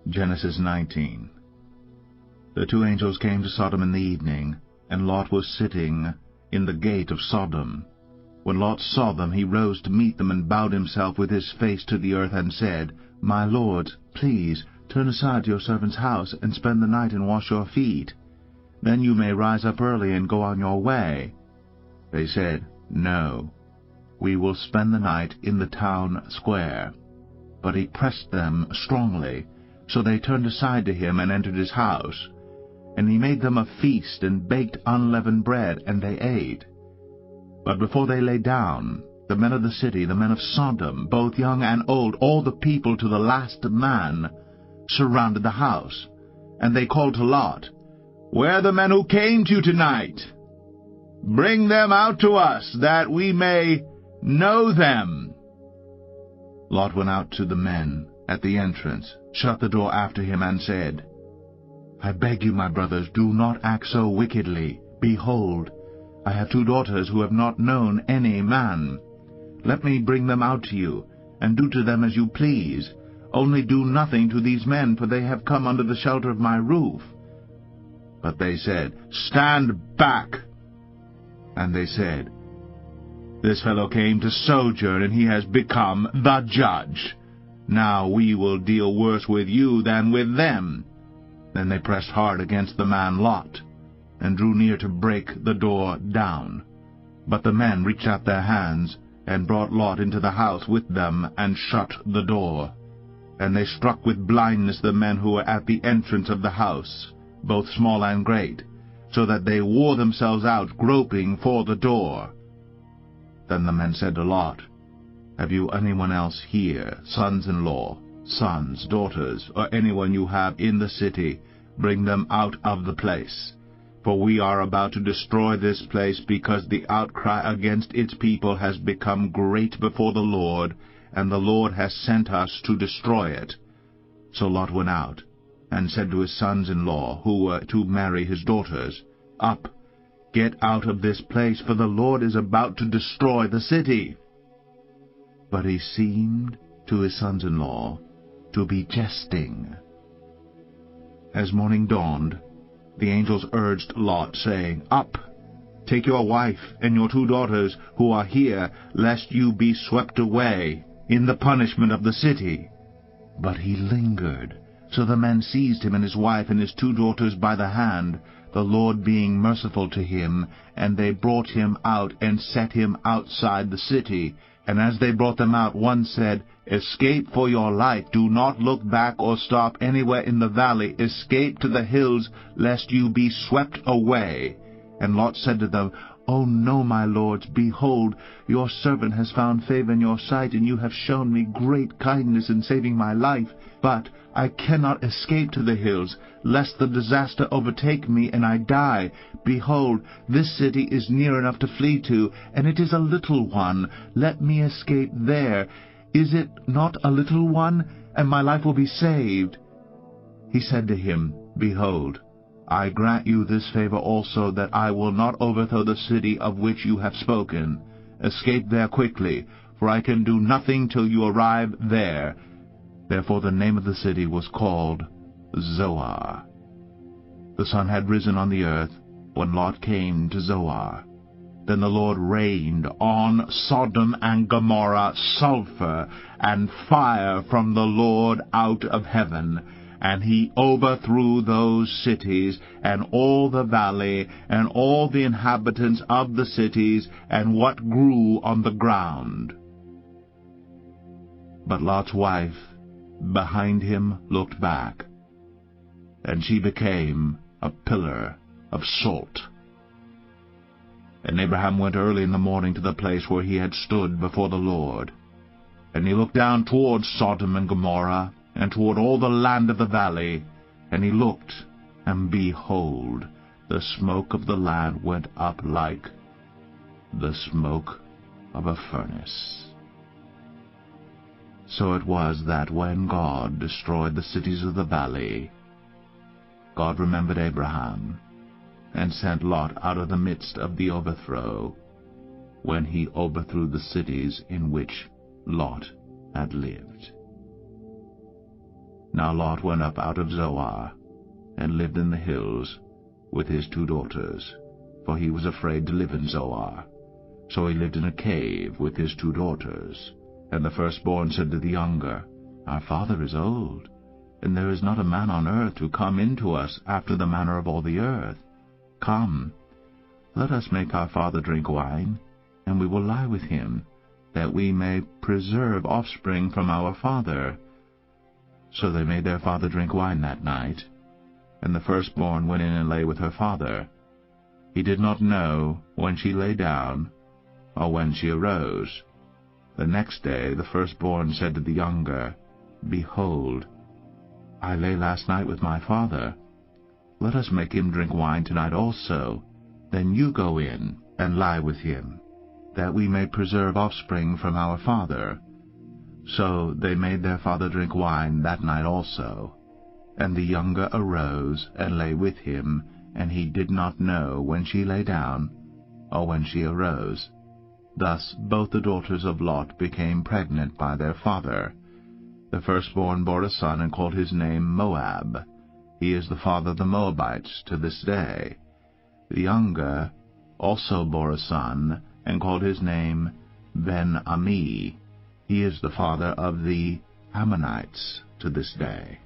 Genesis 19. The two angels came to Sodom in the evening, and Lot was sitting in the gate of Sodom. When Lot saw them, he rose to meet them and bowed himself with his face to the earth and said, My lords, please, turn aside to your servant's house and spend the night and wash your feet. Then you may rise up early and go on your way. They said, No, we will spend the night in the town square. But he pressed them strongly, so they turned aside to him and entered his house. And he made them a feast and baked unleavened bread, and they ate. But before they lay down, the men of the city, the men of Sodom, both young and old, all the people to the last man, surrounded the house. And they called to Lot, Where are the men who came to you tonight? Bring them out to us, that we may know them. Lot went out to the men at the entrance, shut the door after him, and said, I beg you, my brothers, do not act so wickedly. Behold, I have 2 daughters who have not known any man. Let me bring them out to you, and do to them as you please. Only do nothing to these men, for they have come under the shelter of my roof. But they said, Stand back! And they said, This fellow came to sojourn, and he has become the judge. Now we will deal worse with you than with them. Then they pressed hard against the man Lot, and drew near to break the door down. But the men reached out their hands, and brought Lot into the house with them, and shut the door. And they struck with blindness the men who were at the entrance of the house, both small and great, so that they wore themselves out, groping for the door. Then the men said to Lot, Have you anyone else here, sons-in-law, sons, daughters, or anyone you have in the city? Bring them out of the place. For we are about to destroy this place, because the outcry against its people has become great before the Lord, and the Lord has sent us to destroy it. So Lot went out, and said to his sons-in-law, who were to marry his daughters, Up, get out of this place, for the Lord is about to destroy the city. But he seemed to his sons-in-law to be jesting. As morning dawned, the angels urged Lot, saying, Up, take your wife and your 2 daughters who are here, lest you be swept away in the punishment of the city. But he lingered. So the men seized him and his wife and his 2 daughters by the hand, the Lord being merciful to him, and they brought him out and set him outside the city. And as they brought them out, one said, Escape for your life. Do not look back or stop anywhere in the valley. Escape to the hills, lest you be swept away. And Lot said to them, O no, my lords, behold, your servant has found favor in your sight, and you have shown me great kindness in saving my life. But I cannot escape to the hills, lest the disaster overtake me and I die. Behold, this city is near enough to flee to, and it is a little one. Let me escape there. Is it not a little one? And my life will be saved. He said to him, Behold, I grant you this favor also, that I will not overthrow the city of which you have spoken. Escape there quickly, for I can do nothing till you arrive there. Therefore the name of the city was called Zoar. The sun had risen on the earth when Lot came to Zoar. Then the Lord rained on Sodom and Gomorrah sulfur and fire from the Lord out of heaven, and he overthrew those cities, and all the valley, and all the inhabitants of the cities, and what grew on the ground. But Lot's wife behind him looked back, and she became a pillar of salt. And Abraham went early in the morning to the place where he had stood before the Lord. And he looked down toward Sodom and Gomorrah, and toward all the land of the valley. And he looked, and behold, the smoke of the land went up like the smoke of a furnace. So it was that when God destroyed the cities of the valley, God remembered Abraham, and sent Lot out of the midst of the overthrow, when he overthrew the cities in which Lot had lived. Now Lot went up out of Zoar, and lived in the hills with his 2 daughters, for he was afraid to live in Zoar. So he lived in a cave with his 2 daughters. And the firstborn said to the younger, Our father is old, and there is not a man on earth to come in to us after the manner of all the earth. Come, let us make our father drink wine, and we will lie with him, that we may preserve offspring from our father. So they made their father drink wine that night, and the firstborn went in and lay with her father. He did not know when she lay down, or when she arose. The next day the firstborn said to the younger, Behold, I lay last night with my father. Let us make him drink wine tonight also. Then you go in and lie with him, that we may preserve offspring from our father. So they made their father drink wine that night also. And the younger arose and lay with him, and he did not know when she lay down, or when she arose. Thus both the daughters of Lot became pregnant by their father. The firstborn bore a son, and called his name Moab. He is the father of the Moabites to this day. The younger also bore a son, and called his name Ben-Ami. He is the father of the Ammonites to this day.